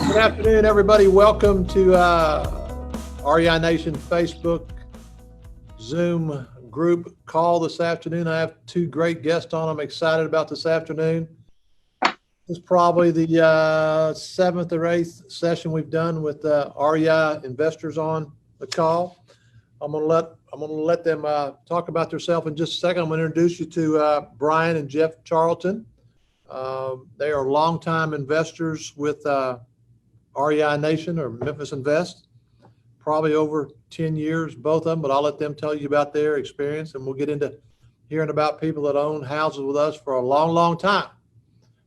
Good afternoon, everybody. Welcome to REI Nation Facebook Zoom group call this afternoon. I have two great guests on. I'm excited about this afternoon. This is probably the seventh or eighth session we've done with REI investors on the call. I'm gonna let them talk about themselves in just a second. I'm gonna introduce you to Brian and Jeff Charlton. They are longtime investors with REI Nation or Memphis Invest, probably over 10 years, both of them, but I'll let them tell you about their experience, and we'll get into hearing about people that own houses with us for a long, long time.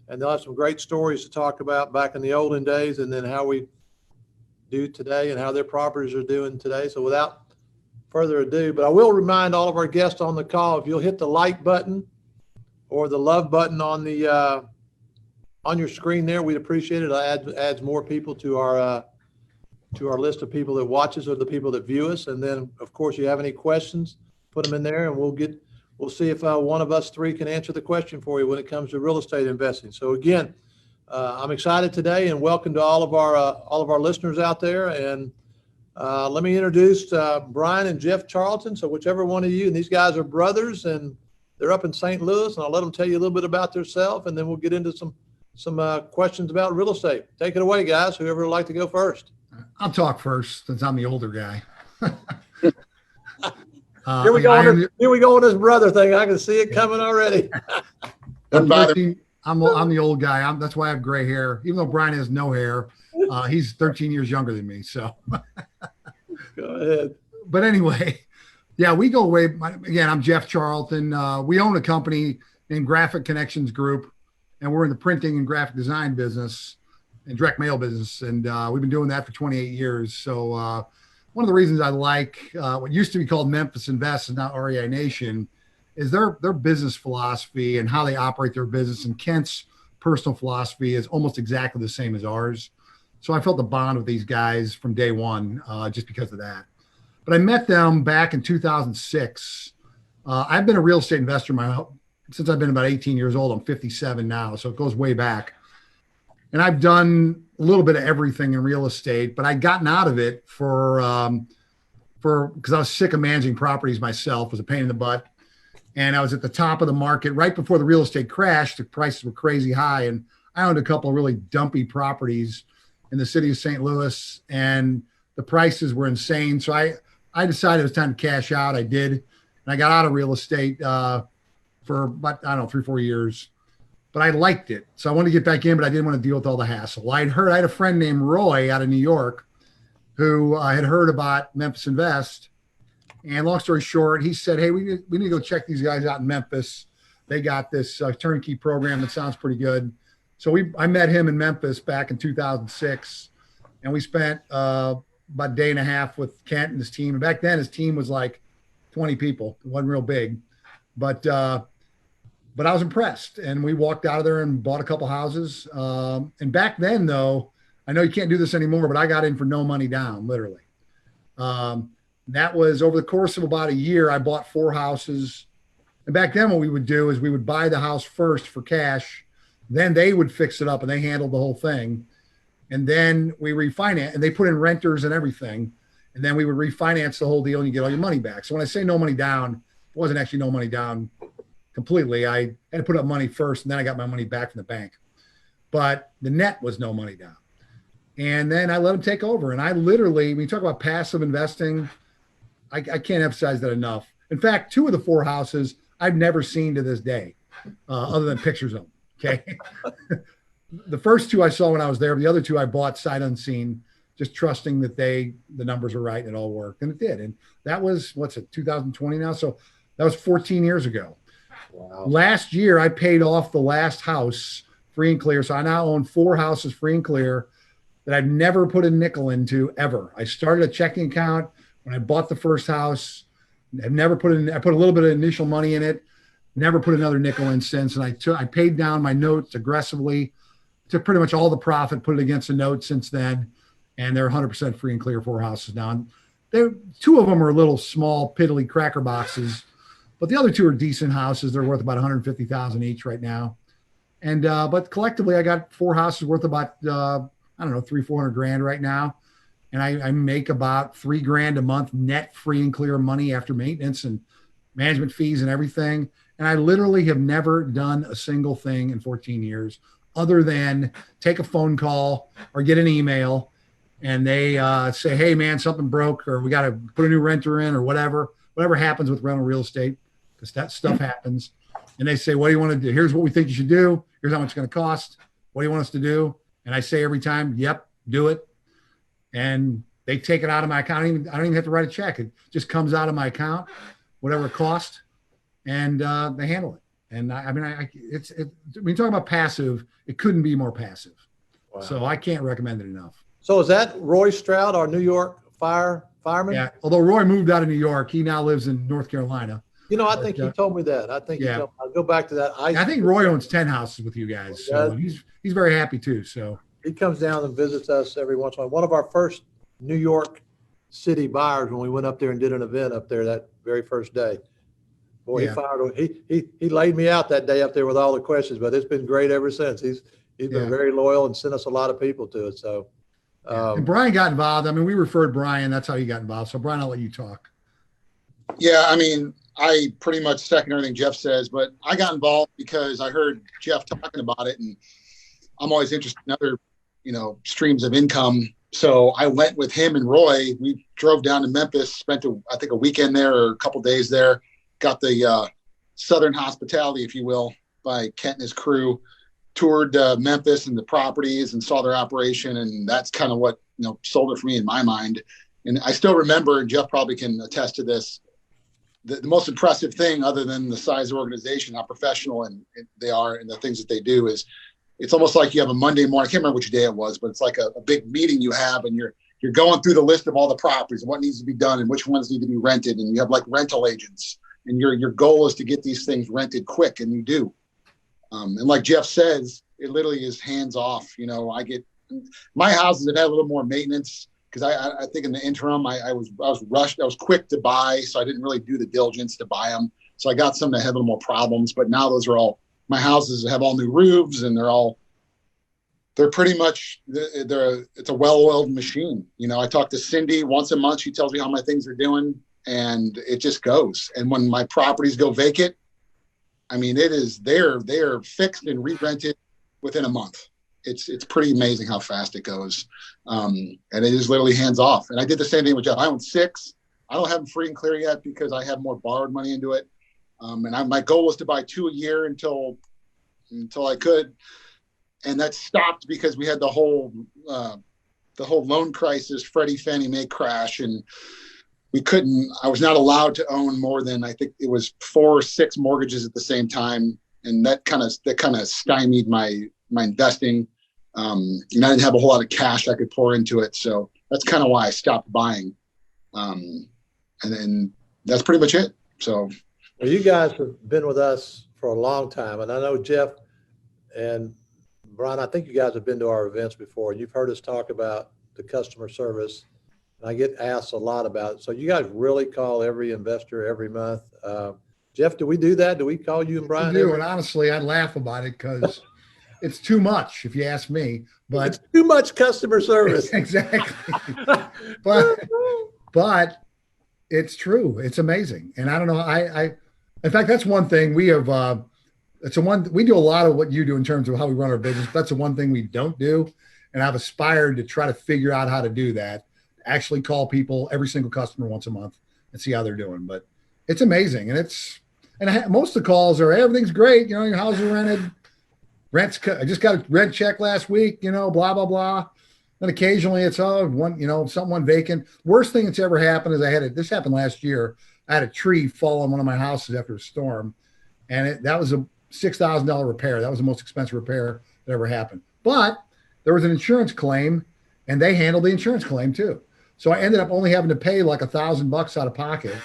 And they'll have some great stories to talk about back in the olden days and then how we do today and how their properties are doing today. So without further ado, but I will remind all of our guests on the call, if you'll hit the like button or the love button on the on your screen there, we'd appreciate it. It adds more people to our list of people that watch us or the people that view us. And then, of course, you have any questions, put them in there, and we'll see if one of us three can answer the question for you when it comes to real estate investing. So again, I'm excited today, and welcome to all of our listeners out there. And let me introduce Brian and Jeff Charlton. So whichever one of you, and these guys are brothers, and they're up in St. Louis, and I'll let them tell you a little bit about themselves, and then we'll get into some questions about real estate. Take it away, guys. Whoever would like to go first. I'll talk first since I'm the older guy. Here we go on this brother thing. I can see it coming already. I'm the old guy. That's why I have gray hair. Even though Brian has no hair, he's 13 years younger than me. So go ahead. But anyway, yeah, we go way. Again, I'm Jeff Charlton. We own a company named Graphic Connections Group, and we're in the printing and graphic design business and direct mail business. And we've been doing that for 28 years. So one of the reasons I like what used to be called Memphis Invest and now REI Nation is their business philosophy and how they operate their business. And Kent's personal philosophy is almost exactly the same as ours. So I felt the bond with these guys from day one just because of that. But I met them back in 2006. I've been a real estate investor since I've been about 18 years old. I'm 57 now, so it goes way back. And I've done a little bit of everything in real estate, but I'd gotten out of it because I was sick of managing properties myself. It was a pain in the butt. And I was at the top of the market right before the real estate crashed. The prices were crazy high. And I owned a couple of really dumpy properties in the city of St. Louis, and the prices were insane. So I decided it was time to cash out. I did. And I got out of real estate for about, 3-4 years, but I liked it. So I wanted to get back in, but I didn't want to deal with all the hassle. I had a friend named Roy out of New York who had heard about Memphis Invest. And long story short, he said, hey, we need to go check these guys out in Memphis. They got this turnkey program that sounds pretty good. So I met him in Memphis back in 2006, and we spent about a day and a half with Kent and his team. And back then his team was like 20 people. It wasn't real big, but I was impressed, and we walked out of there and bought a couple houses. And back then, though, I know you can't do this anymore, but I got in for no money down, literally. That was over the course of about a year. I bought 4 houses. And back then what we would do is we would buy the house first for cash. Then they would fix it up, and they handled the whole thing. And then we refinance, and they put in renters and everything. And then we would refinance the whole deal, and you get all your money back. So when I say no money down, it wasn't actually no money down completely. I had to put up money first, and then I got my money back from the bank. But the net was no money down. And then I let them take over. And I literally, when you talk about passive investing, I can't emphasize that enough. In fact, 2 of the 4 houses I've never seen to this day, other than pictures of them. Okay. The first 2 I saw when I was there. The other 2 I bought sight unseen, just trusting that the numbers were right and it all worked. And it did. And that was, 2020 now? So that was 14 years ago. Wow. Last year, I paid off the last house free and clear. So I now own 4 houses free and clear that I've never put a nickel into ever. I started a checking account when I bought the first house. I put a little bit of initial money in it, never put another nickel in since. And I paid down my notes aggressively, took pretty much all the profit, put it against the note since then. And they're 100% free and clear 4 houses now. And 2 of them are little small piddly cracker boxes, but the other 2 are decent houses. They're worth about $150,000 each right now. And but collectively, I got 4 houses worth about I don't know, 300-400 grand right now. And I make about $3,000 a month net free and clear money after maintenance and management fees and everything. And I literally have never done a single thing in 14 years other than take a phone call or get an email and they say, hey man, something broke, or we got to put a new renter in, or whatever happens with rental real estate, because that stuff happens. And they say, what do you want to do? Here's what we think you should do. Here's how much it's going to cost. What do you want us to do? And I say every time, yep, do it. And they take it out of my account. I don't even have to write a check. It just comes out of my account, whatever it costs, and they handle it. And when you talk about passive, it couldn't be more passive. Wow. So I can't recommend it enough. So is that Roy Stroud, our New York fireman? Yeah. Although Roy moved out of New York, he now lives in North Carolina. You know, I think he told me that. I think I'll go back to that. I think Roy owns 10 houses with you guys. So he's very happy too. So he comes down and visits us every once in a while. One of our first New York City buyers, when we went up there and did an event up there that very first day. Boy, he laid me out that day up there with all the questions, but it's been great ever since. He's been very loyal and sent us a lot of people to it. So and Brian got involved. I mean, we referred Brian. That's how he got involved. So Brian, I'll let you talk. Yeah, I mean, I pretty much second everything Jeff says, but I got involved because I heard Jeff talking about it, and I'm always interested in other, streams of income. So I went with him and Roy. We drove down to Memphis, spent I think a weekend there or a couple days there, got the Southern hospitality, if you will, by Kent and his crew, toured Memphis and the properties and saw their operation. And that's kind of what, sold it for me in my mind. And I still remember, and Jeff probably can attest to this, the most impressive thing, other than the size of the organization, how professional they are and the things that they do, is it's almost like you have a Monday morning. I can't remember which day it was, but it's like a big meeting you have, and you're going through the list of all the properties and what needs to be done and which ones need to be rented. And you have like rental agents, and your goal is to get these things rented quick, and you do. And like Jeff says, it literally is hands off. My houses have had a little more maintenance, because I think in the interim, I was rushed. I was quick to buy, so I didn't really do the diligence to buy them. So I got some that have a little more problems, but now those are all, my houses have all new roofs, and they're pretty much, it's a well-oiled machine. I talk to Cindy once a month. She tells me how my things are doing, and it just goes. And when my properties go vacant, I mean, they're fixed and re-rented within a month. It's pretty amazing how fast it goes. And it is literally hands off. And I did the same thing with Jeff. I own 6. I don't have them free and clear yet because I have more borrowed money into it. And my goal was to buy 2 a year until I could. And that stopped because we had the whole loan crisis, Freddie Fannie Mae crash. And I was not allowed to own more than, I think it was 4 or 6 mortgages at the same time. And that kind of stymied my investing. And I didn't have a whole lot of cash I could pour into it. So that's kind of why I stopped buying. And then that's pretty much it. So. Well, you guys have been with us for a long time. And I know Jeff and Brian, I think you guys have been to our events before, and you've heard us talk about the customer service. And I get asked a lot about it. So you guys really call every investor every month. Jeff, do we do that? Do we call you and Brian? We do, and honestly, I laugh about it because it's too much, if you ask me. But it's too much customer service. Exactly. but it's true. It's amazing, and I don't know. In fact, that's one thing we have. We do a lot of what you do in terms of how we run our business. That's the one thing we don't do, and I've aspired to try to figure out how to do that. Actually, call people, every single customer, once a month and see how they're doing. But it's amazing, and most of the calls are, everything's great. Your house is rented. I just got a rent check last week. Blah blah blah. Then occasionally it's someone vacant. Worst thing that's ever happened is this happened last year. I had a tree fall on one of my houses after a storm, and that was a $6,000 repair. That was the most expensive repair that ever happened. But there was an insurance claim, and they handled the insurance claim too. So I ended up only having to pay like $1,000 out of pocket.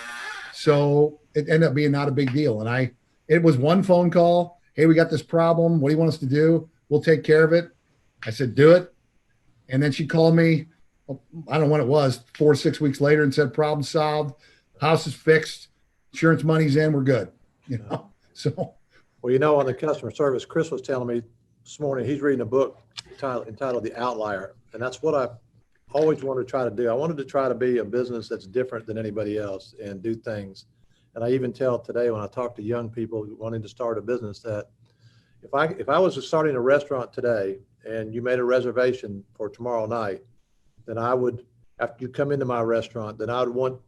So it ended up being not a big deal. And it was one phone call. Hey, we got this problem. What do you want us to do? We'll take care of it. I said, do it. And then she called me, I don't know when it was, 4 to 6 weeks later, and said, problem solved. House is fixed. Insurance money's in. We're good. So. Well, on the customer service, Chris was telling me this morning. He's reading a book entitled The Outlier. And that's what I always wanted to try to do. I wanted to try to be a business that's different than anybody else and do things. And I even tell today when I talk to young people wanting to start a business that if I was starting a restaurant today and you made a reservation for tomorrow night, then I would, after you come into my restaurant, then I'd want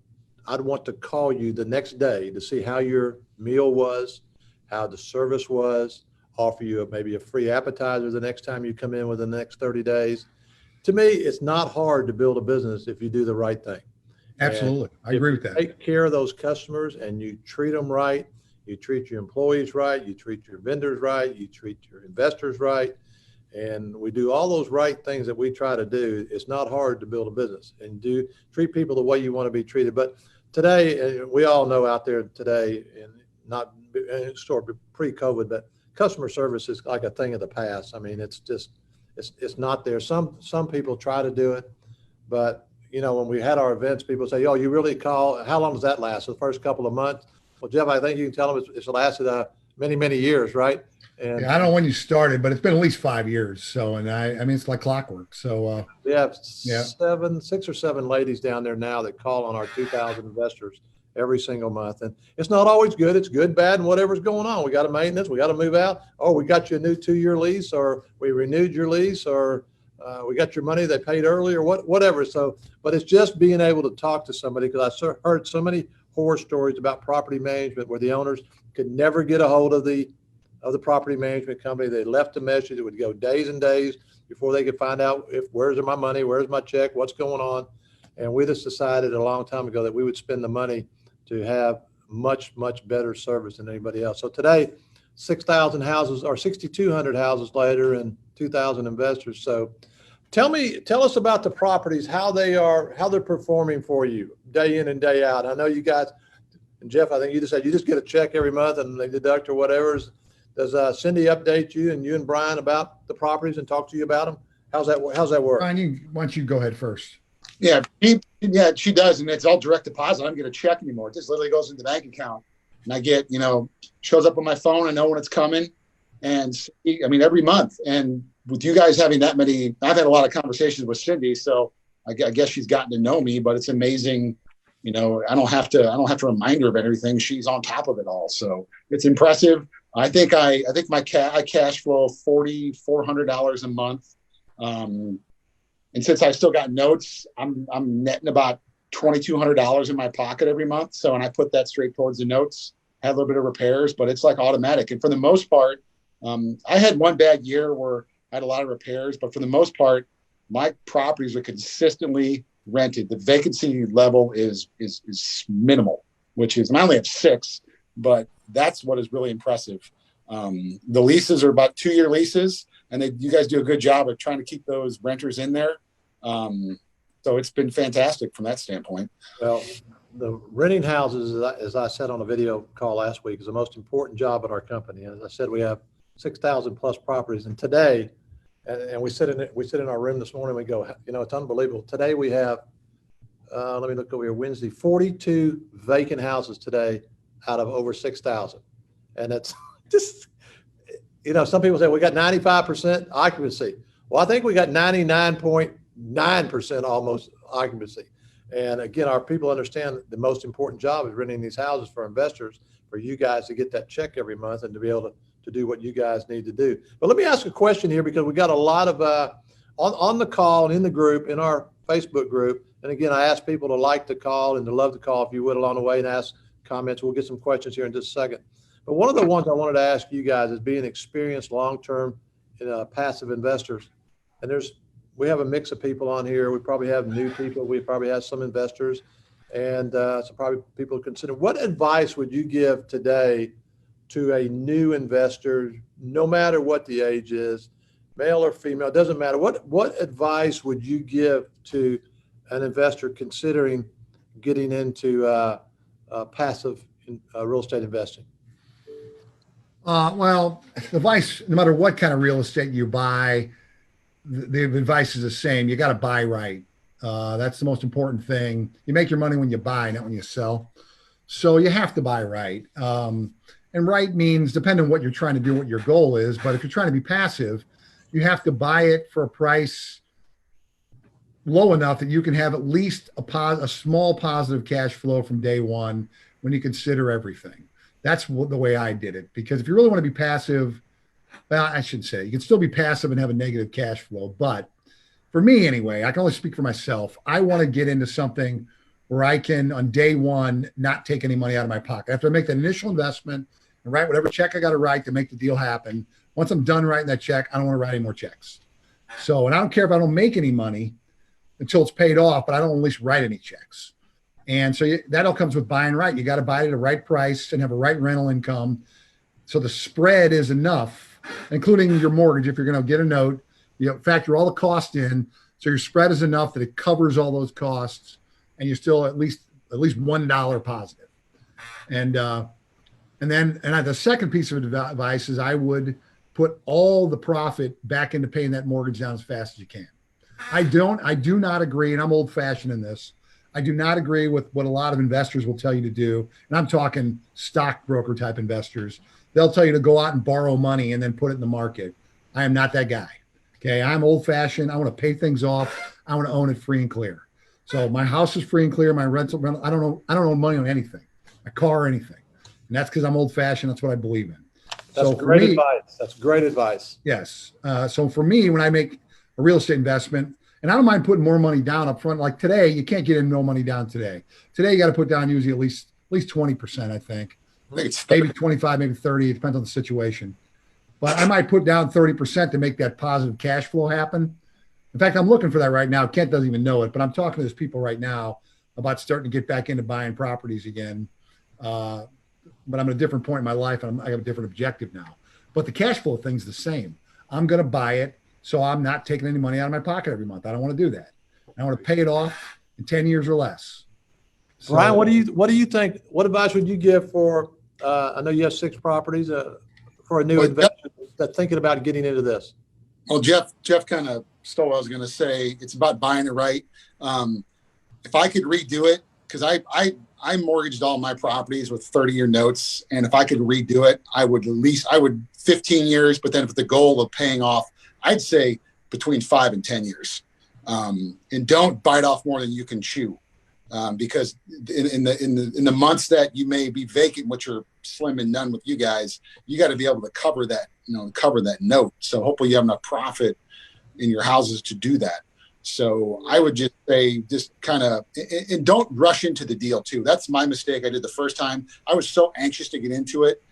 to call you the next day to see how your meal was, how the service was, offer you maybe a free appetizer the next time you come in within the next 30 days. To me, it's not hard to build a business if you do the right thing. Absolutely. I agree with that. Take care of those customers and you treat them right. You treat your employees right. You treat your vendors right. You treat your investors right. And we do all those right things that we try to do. It's not hard to build a business and treat people the way you want to be treated. But today, we all know out there today, and not sort of pre-COVID, but customer service is like a thing of the past. I mean, it's not there. Some people try to do it, but when we had our events, people say, "Oh, you really call? How long does that last?" The first couple of months. Well, Jeff, I think you can tell them it's lasted many, many years, right? And yeah, I don't know when you started, but it's been at least 5 years. So, and I mean, it's like clockwork. So we have 6 or 7 ladies down there now that call on our 2,000 investors every single month. And it's not always good. It's good, bad, and whatever's going on. We got a maintenance. We got to move out. Oh, we got you a new 2-year lease, or we renewed your lease, or we got your money they paid early, or whatever. So, but it's just being able to talk to somebody, because I heard so many horror stories about property management where the owners could never get a hold of the property management company. They left a message. It would go days and days before they could find out where's my money, where's my check, what's going on. And we just decided a long time ago that we would spend the money to have much, much better service than anybody else. So today, 6,000 houses or 6,200 houses later and 2,000 investors. So tell us about the properties, how they're performing for you day in and day out. I know you guys, and Jeff, I think you just said you just get a check every month and they deduct or whatever. Does Cindy update you and Brian about the properties and talk to you about them? How's that work? Brian, why don't you go ahead first? Yeah, she does, and it's all direct deposit. I don't get a check anymore. It just literally goes into the bank account, and I get, shows up on my phone. I know when it's coming, and I mean every month. And with you guys having that many, I've had a lot of conversations with Cindy, so I guess she's gotten to know me. But it's amazing, I don't have to remind her of everything. She's on top of it all, so it's impressive. I think I cash flow $4,400 a month. And since I still got notes, I'm netting about $2,200 in my pocket every month. So, and I put that straight towards the notes, had a little bit of repairs, but it's like automatic. And for the most part, I had one bad year where I had a lot of repairs, but for the most part, my properties are consistently rented. The vacancy level is minimal, which is, and I only have 6, but that's what is really impressive. The leases are about 2-year leases, and you guys do a good job of trying to keep those renters in there. So it's been fantastic from that standpoint. Well, the renting houses, as I said on a video call last week, is the most important job at our company. As I said, we have 6,000 plus properties, and today, and we sit in our room this morning. We go, it's unbelievable. Today we have, let me look over here. Wednesday, 42 vacant houses today out of over 6,000, and it's just. Some people say we got 95% occupancy. Well, I think we got 99.9% almost occupancy. And again, our people understand the most important job is renting these houses for investors, for you guys to get that check every month and to be able to do what you guys need to do. But let me ask a question here, because we got a lot of on the call and in the group, in our Facebook group. And again, I ask people to like the call and to love the call if you would along the way, and ask comments. We'll get some questions here in just a second. But one of the ones I wanted to ask you guys is being experienced long-term passive investors. And we have a mix of people on here. We probably have new people. We probably have some investors, and so probably people consider. What advice would you give today to a new investor, no matter what the age is, male or female, doesn't matter. What advice would you give to an investor considering getting into passive real estate investing? Well, advice, no matter what kind of real estate you buy, the advice is the same. You got to buy right. That's the most important thing. You make your money when you buy, not when you sell. So you have to buy right. And right means, depending on what you're trying to do, what your goal is. But if you're trying to be passive, you have to buy it for a price low enough that you can have at least a small positive cash flow from day one when you consider everything. That's the way I did it. Because if you really want to be passive, well, I should say you can still be passive and have a negative cash flow. But for me anyway, I can only speak for myself. I want to get into something where I can, on day one, not take any money out of my pocket. After I make the initial investment and write whatever check I got to write to make the deal happen, once I'm done writing that check, I don't want to write any more checks. So, and I don't care if I don't make any money until it's paid off, but I don't at least write any checks. And so that all comes with buying right. You got to buy it at the right price and have a right rental income. So the spread is enough, including your mortgage. If you're going to get a note, you factor all the costs in. So your spread is enough that it covers all those costs, and you're still at least $1 positive. And then the second piece of advice is I would put all the profit back into paying that mortgage down as fast as you can. I do not agree, and I'm old fashioned in this. I do not agree with what a lot of investors will tell you to do. And I'm talking stockbroker type investors. They'll tell you to go out and borrow money and then put it in the market. I am not that guy. Okay. I'm old fashioned. I want to pay things off. I want to own it free and clear. So my house is free and clear. My rental, I don't own money on anything, a car or anything. And that's because I'm old fashioned. That's what I believe in. That's great advice. That's great advice. Yes. So for me, when I make a real estate investment, and I don't mind putting more money down up front. Like today, you can't get in no money down today. Today, you got to put down usually at least 20%, I think. Maybe 25, maybe 30. It depends on the situation. But I might put down 30% to make that positive cash flow happen. In fact, I'm looking for that right now. Kent doesn't even know it, but I'm talking to these people right now about starting to get back into buying properties again. But I'm at a different point in my life, and I have a different objective now. But the cash flow thing's the same. I'm going to buy it. So I'm not taking any money out of my pocket every month. I don't want to do that. I want to pay it off in 10 years or less. So, Brian, what do you think? What advice would you give for? I know you have 6 properties for a new investor that's thinking about getting into this. Well, Jeff kind of stole what I was going to say. It's about buying it right. If I could redo it, because I mortgaged all my properties with 30-year notes, and if I could redo it, I would 15 years. But then with the goal of paying off, I'd say between 5 and 10 years, and don't bite off more than you can chew, because in the months that you may be vacant, which are slim and none with you guys, you got to be able to cover that note. So hopefully you have enough profit in your houses to do that. So I would just say, just kind of, and don't rush into the deal too. That's my mistake I did the first time. I was so anxious to get into it.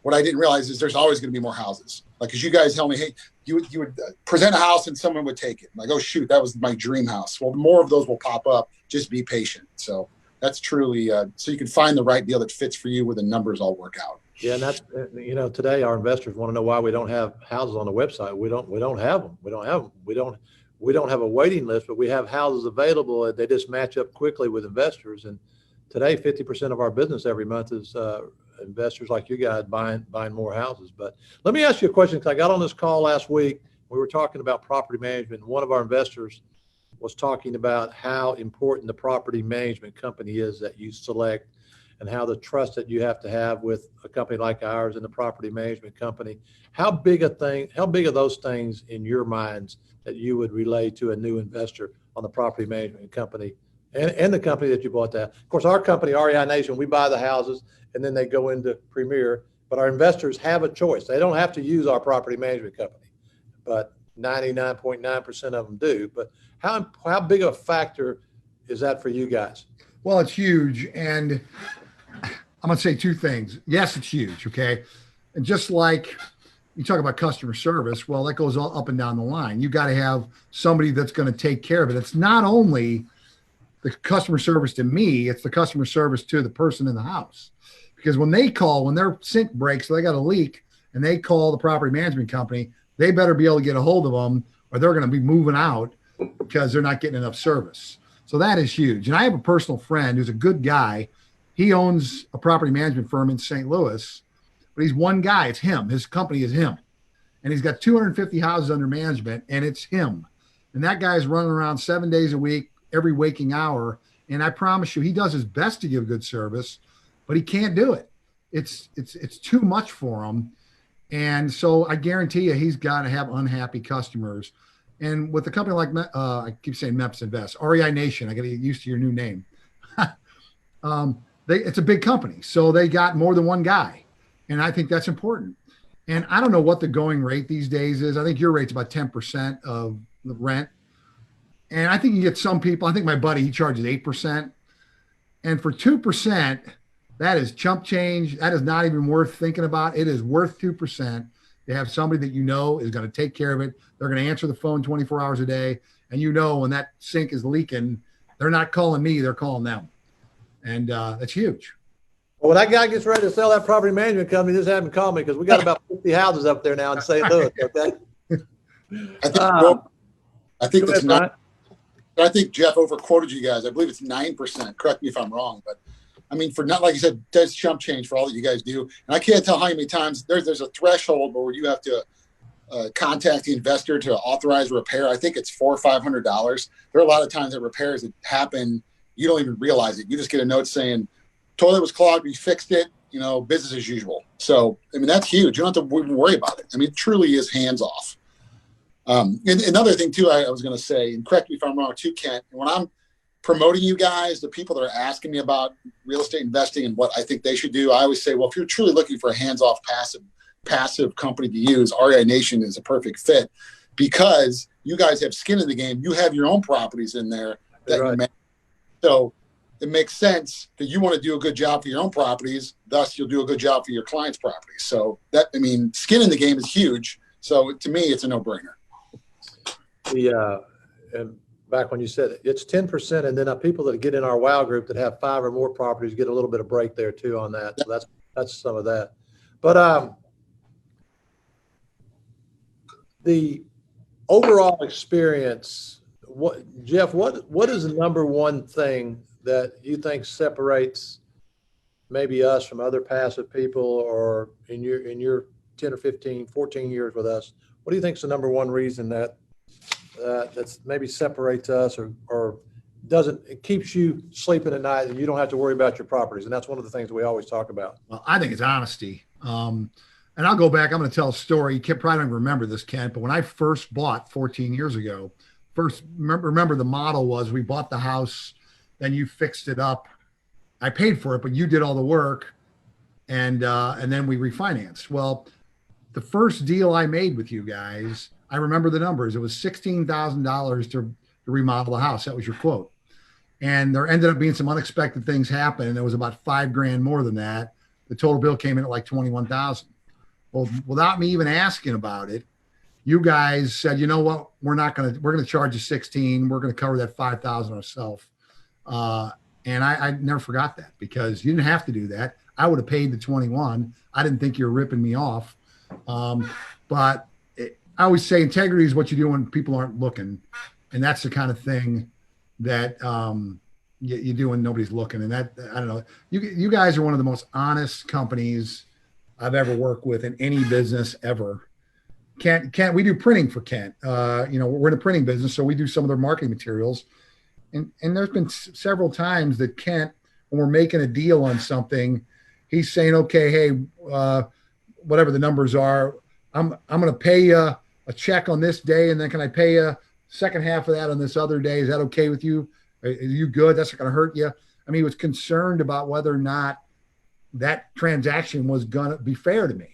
What I didn't realize is there's always going to be more houses. Like, as you guys tell me, hey, you would present a house and someone would take it. I'm like, oh shoot, that was my dream house. Well, more of those will pop up. Just be patient. So that's truly, so you can find the right deal that fits for you where the numbers all work out. Yeah. And that's, today our investors want to know why we don't have houses on the website. We don't have them. We don't have a waiting list, but we have houses available. They just match up quickly with investors. And today, 50% of our business every month is investors like you guys buying more houses. But let me ask you a question, because I got on this call last week. We were talking about property management. And one of our investors was talking about how important the property management company is that you select, and how the trust that you have to have with a company like ours and the property management company. How big are those things in your minds that you would relay to a new investor on the property management company and the company that you bought that? Of course, our company, REI Nation, we buy the houses and then they go into Premier, but our investors have a choice. They don't have to use our property management company, but 99.9% of them do. But how big of a factor is that for you guys? Well, it's huge. And I'm going to say 2 things. Yes, it's huge. Okay. And just like you talk about customer service, well, that goes all up and down the line. You got to have somebody that's going to take care of it. It's not only the customer service to me, it's the customer service to the person in the house. Because when their sink breaks, so they got a leak, and they call the property management company, they better be able to get a hold of them, or they're going to be moving out because they're not getting enough service. So that is huge. And I have a personal friend who's a good guy. He owns a property management firm in St. Louis, but he's one guy. It's him. His company is him. And he's got 250 houses under management, and it's him. And that guy's running around 7 days a week, every waking hour. And I promise you, he does his best to give good service, but he can't do it. it's too much for him. And so I guarantee you, he's got to have unhappy customers. And with a company like, I keep saying MEPS Invest, REI Nation, I got to get used to your new name. It's a big company, so they got more than one guy. And I think that's important. And I don't know what the going rate these days is. I think your rate's about 10% of the rent. And I think you get some people, I think my buddy, he charges 8%. And for 2%, that is chump change. That is not even worth thinking about. It is worth 2% to have somebody that you know is going to take care of it. They're going to answer the phone 24 hours a day. And you know when that sink is leaking, they're not calling me, they're calling them. And that's huge. Well, when that guy gets ready to sell that property management company, just have him call me because we got about 50 houses up there now in St. Louis. Okay. I think Jeff overquoted you guys. I believe it's 9%. Correct me if I'm wrong, but I mean, for not, like you said, that's chump change for all that you guys do. And I can't tell how many times there's a threshold where you have to contact the investor to authorize a repair. I think it's $400 or $500. There are a lot of times that repairs that happen, you don't even realize it. You just get a note saying toilet was clogged, we fixed it, business as usual. So, I mean, that's huge. You don't have to worry about it. I mean, it truly is hands off. And another thing too, I was going to say, and correct me if I'm wrong too, Kent, when I'm promoting you guys, the people that are asking me about real estate investing and what I think they should do, I always say, well, if you're truly looking for a hands-off passive company to use, REI Nation is a perfect fit because you guys have skin in the game. You have your own properties in there. So it makes sense that you want to do a good job for your own properties. Thus, you'll do a good job for your clients' properties. So skin in the game is huge. So to me, it's a no-brainer. And back when you said it's 10%, and then people that get in our WOW group that have 5 or more properties get a little bit of break there too on that. So that's some of that. But the overall experience, Jeff, what is the number one thing that you think separates maybe us from other passive people, or in your 10 or 15, 14 years with us, what do you think is the number one reason that's maybe separates us or it keeps you sleeping at night and you don't have to worry about your properties? And that's one of the things that we always talk about. Well, I think it's honesty. And I'll go back. I'm going to tell a story. You probably don't remember this, Kent, but when I first bought 14 years ago, remember the model was we bought the house, then you fixed it up. I paid for it, but you did all the work, and then we refinanced. Well, the first deal I made with you guys, I remember the numbers. It was $16,000 to remodel the house. That was your quote. And there ended up being some unexpected things happen. And it was about $5,000 more than that. The total bill came in at like $21,000. Well, without me even asking about it, you guys said, you know what, we're going to charge you 16. We're going to cover that 5,000 ourselves. And I never forgot that because you didn't have to do that. I would have paid the 21. I didn't think you were ripping me off. But I always say integrity is what you do when people aren't looking. And that's the kind of thing that you do when nobody's looking. And that, I don't know, you guys are one of the most honest companies I've ever worked with in any business ever. Kent, we do printing for Kent. We're in a printing business, so we do some of their marketing materials. And there's been several times that Kent, when we're making a deal on something, he's saying, okay, hey, whatever the numbers are, I'm going to pay you a check on this day, and then can I pay you second half of that on this other day? Is that okay with you? Are you good? That's not going to hurt you. I mean, he was concerned about whether or not that transaction was going to be fair to me.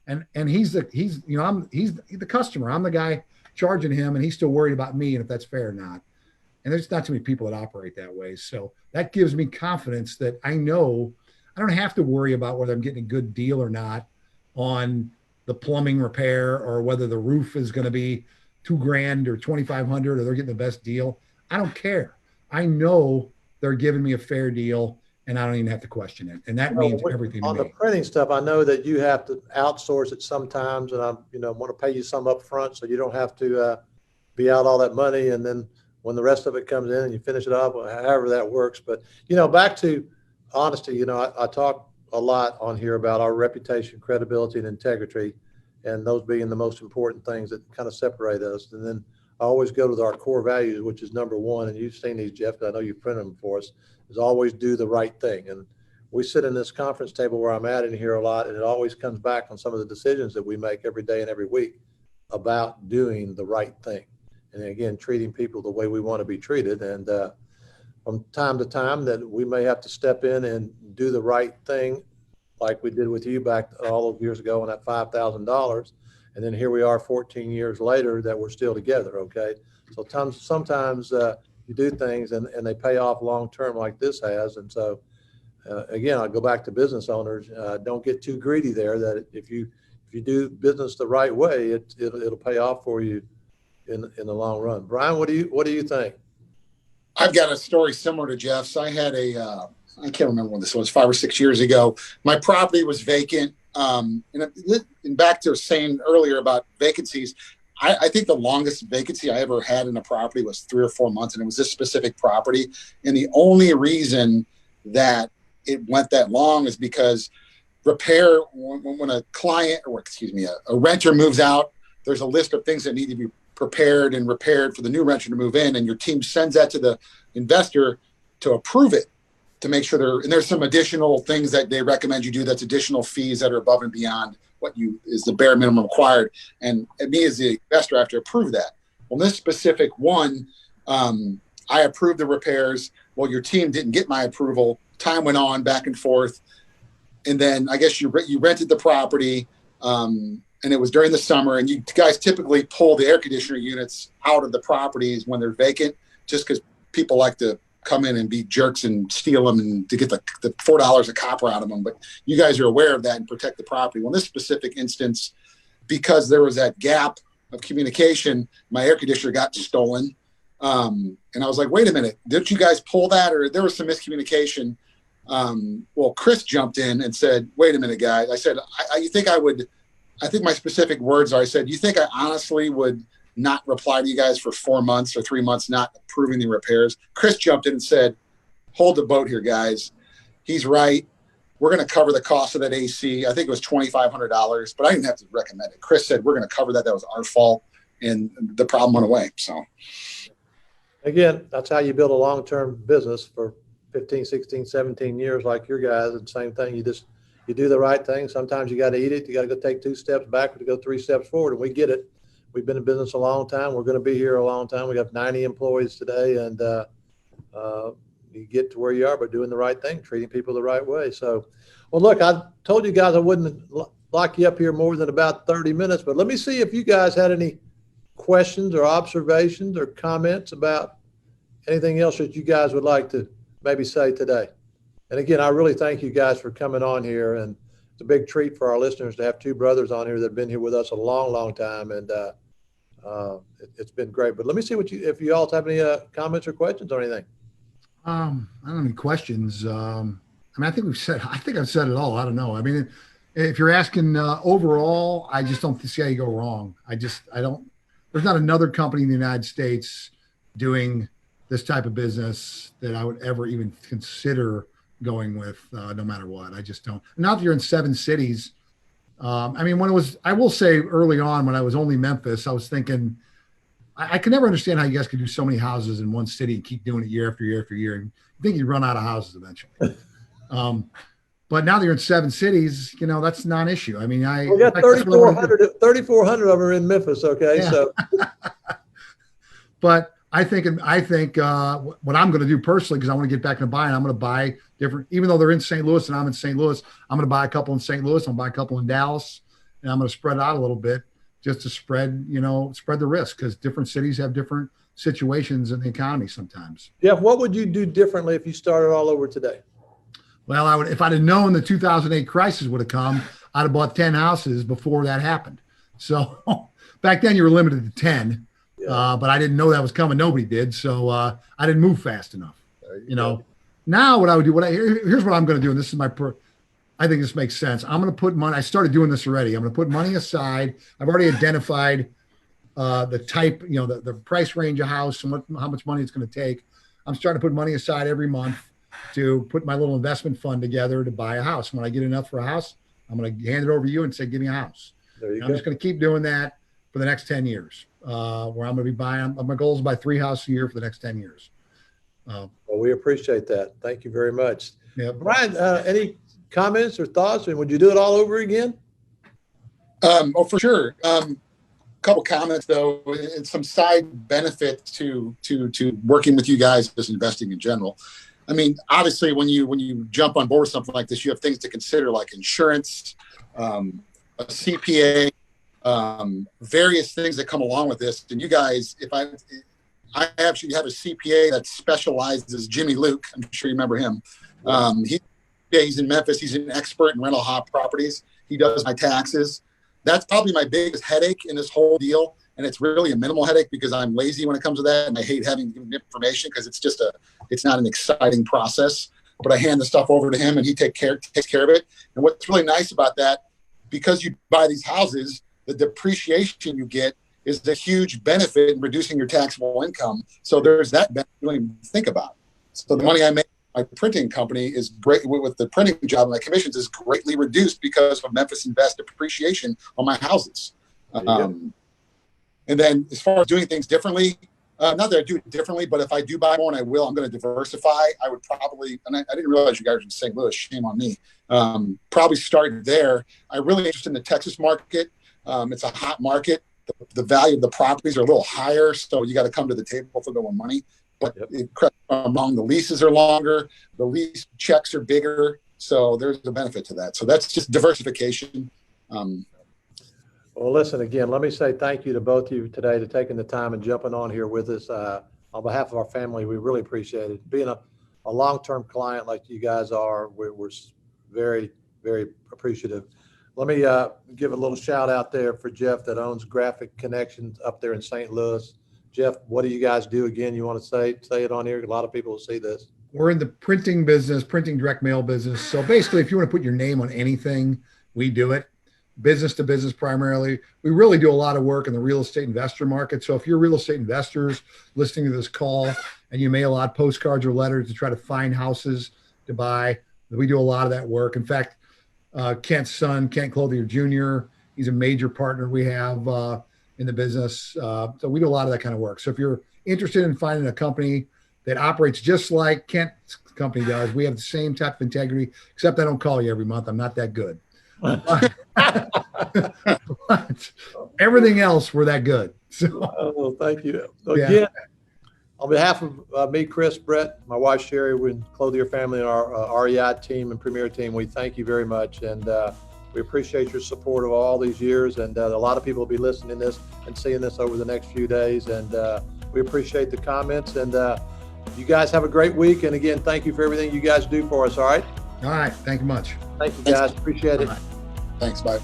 And he's the customer. I'm the guy charging him, and he's still worried about me and if that's fair or not. And there's not too many people that operate that way. So that gives me confidence that I know I don't have to worry about whether I'm getting a good deal or not on the plumbing repair or whether the roof is going to be $2,000 or $2,500 or they're getting the best deal. I don't care. I know they're giving me a fair deal and I don't even have to question it. And that means everything to me. On the printing stuff, I know that you have to outsource it sometimes, and I want to pay you some up front so you don't have to be out all that money. And then when the rest of it comes in and you finish it up, however that works. But, back to honesty, I talk a lot on here about our reputation, credibility, and integrity, and those being the most important things that kind of separate us. And then I always go to our core values, which is number one, and you've seen these, Jeff, 'cause I know you've printed them for us, is always do the right thing. And we sit in this conference table where I'm at in here a lot, and it always comes back on some of the decisions that we make every day and every week about doing the right thing. And again, treating people the way we want to be treated. And from time to time that we may have to step in and do the right thing, like we did with you back all those years ago on that $5,000. And then here we are 14 years later that we're still together, okay? So sometimes you do things and they pay off long-term like this has. And so, again, I'll go back to business owners. Don't get too greedy there, that if you do business the right way, it'll pay off for you in the long run. Brian, what do you think? I've got a story similar to Jeff's. I had I can't remember when this was, 5 or 6 years ago. My property was vacant. And back to saying earlier about vacancies, I think the longest vacancy I ever had in a property was 3 or 4 months, and it was this specific property. And the only reason that it went that long is because when a client, or excuse me, a renter moves out, there's a list of things that need to be prepared and repaired for the new renter to move in, and your team sends that to the investor to approve it, to make sure there's some additional things that they recommend you do, that's additional fees that are above and beyond what is the bare minimum required. And me as the investor, I have to approve that. Well, this specific one, I approved the repairs. Well, your team didn't get my approval. Time went on back and forth. And then I guess you rented the property, and it was during the summer, and you guys typically pull the air conditioner units out of the properties when they're vacant, just because people like to come in and be jerks and steal them and to get the $4 of copper out of them. But you guys are aware of that and protect the property. Well, in this specific instance, because there was that gap of communication, my air conditioner got stolen. And I was like, wait a minute, didn't you guys pull that? Or there was some miscommunication. Well, Chris jumped in and said, wait a minute, guys. I said, I think my specific words are, I said, you think I honestly would not reply to you guys for 4 months or 3 months, not approving the repairs? Chris jumped in and said, hold the boat here, guys. He's right. We're going to cover the cost of that AC. I think it was $2,500, but I didn't have to recommend it. Chris said, we're going to cover that. That was our fault. And the problem went away. So again, that's how you build a long-term business for 15, 16, 17 years like your guys. And same thing. You do the right thing. Sometimes you got to eat it. You got to go take 2 steps backward to go 3 steps forward. And we get it. We've been in business a long time. We're going to be here a long time. We have 90 employees today, and you get to where you are by doing the right thing, treating people the right way. So, well, look, I told you guys I wouldn't lock you up here more than about 30 minutes, but let me see if you guys had any questions or observations or comments about anything else that you guys would like to maybe say today. And again, I really thank you guys for coming on here, and it's a big treat for our listeners to have 2 brothers on here that have been here with us a long, long time, and it's been great. But let me see if you all have any comments or questions or anything. I don't have any questions. I mean, I think I've said it all. I don't know. I mean, if you're asking overall, I just don't see how you go wrong. There's not another company in the United States doing this type of business that I would ever even consider going with, no matter what. I just don't. Now that you're in 7 cities, I mean, I will say early on when I was only Memphis, I was thinking, I could never understand how you guys could do so many houses in one city and keep doing it year after year after year. And I think you'd run out of houses eventually. But now that you're in 7 cities, that's non-issue. I mean, we got 3,400 of them are in Memphis. Okay. Yeah. So, but I think what I'm going to do personally, because I want to get back into buying, I'm going to buy different, even though they're in St. Louis and I'm in St. Louis, I'm going to buy a couple in St. Louis. I'm going to buy a couple in Dallas, and I'm going to spread out a little bit just to spread the risk, because different cities have different situations in the economy sometimes. Jeff, what would you do differently if you started all over today? Well, if I'd have known the 2008 crisis would have come, I'd have bought 10 houses before that happened. So back then you were limited to 10. Yeah. But I didn't know that was coming. Nobody did. So I didn't move fast enough. Now what I would do, here's what I'm going to do. And this is I think this makes sense. I'm going to put money. I started doing this already. I'm going to put money aside. I've already identified the type, the price range of house and how much money it's going to take. I'm starting to put money aside every month to put my little investment fund together to buy a house. When I get enough for a house, I'm going to hand it over to you and say, give me a house. I'm just going to keep doing that for the next 10 years. Where I'm going to be buying, my goal is to buy 3 houses a year for the next 10 years. Well, we appreciate that. Thank you very much. Yeah. Brian, any comments or thoughts? And would you do it all over again? Oh, for sure. Couple comments though, and some side benefits to working with you guys as investing in general. I mean, obviously, when you jump on board with something like this, you have things to consider like insurance, a CPA, various things that come along with this. And you guys, I actually have a CPA that specializes, Jimmy Luke. I'm sure you remember him. He's in Memphis. He's an expert in rental hop properties. He does my taxes. That's probably my biggest headache in this whole deal. And it's really a minimal headache because I'm lazy when it comes to that. And I hate having information because it's not an exciting process. But I hand the stuff over to him and he takes care of it. And what's really nice about that, because you buy these houses, the depreciation you get is a huge benefit in reducing your taxable income. So there's that benefit you don't even think about. So the money I make my printing company is great with the printing job. My commissions is greatly reduced because of Memphis Invest depreciation on my houses. And then as far as doing things differently, not that I do it differently, but if I do buy more and I will, I'm going to diversify. I would probably, and I didn't realize you guys were in St. Louis, shame on me. Probably start there. I'm really interested in the Texas market. It's a hot market. The value of the properties are a little higher, so you got to come to the table for the more money. But among the leases are longer, the lease checks are bigger, so there's a benefit to that. So that's just diversification. Well, listen, again, let me say thank you to both of you today to taking the time and jumping on here with us. On behalf of our family, we really appreciate it. Being a long-term client like you guys are, we're very, very appreciative. Let me give a little shout out there for Jeff that owns Graphic Connections up there in St. Louis. Jeff, what do you guys do again? You want to say it on here? A lot of people will see this. We're in the printing business, printing direct mail business. So basically, if you want to put your name on anything, we do it. Business to business primarily. We really do a lot of work in the real estate investor market. So if you're real estate investors listening to this call and you mail out postcards or letters to try to find houses to buy, we do a lot of that work. In fact, Kent's son, Kent Clothier Jr., he's a major partner we have in the business. So we do a lot of that kind of work. So if you're interested in finding a company that operates just like Kent's company does, we have the same type of integrity, except I don't call you every month. I'm not that good. But everything else, we're that good. So thank you. Again, on behalf of me, Chris, Brett, my wife, Sherry, we're in Clothier family and our REI team and Premier team, we thank you very much. And we appreciate your support of all these years. And a lot of people will be listening to this and seeing this over the next few days. And we appreciate the comments. And you guys have a great week. And again, thank you for everything you guys do for us. All right. All right. Thank you much. Thank you, guys. Appreciate it. Thanks. Bye.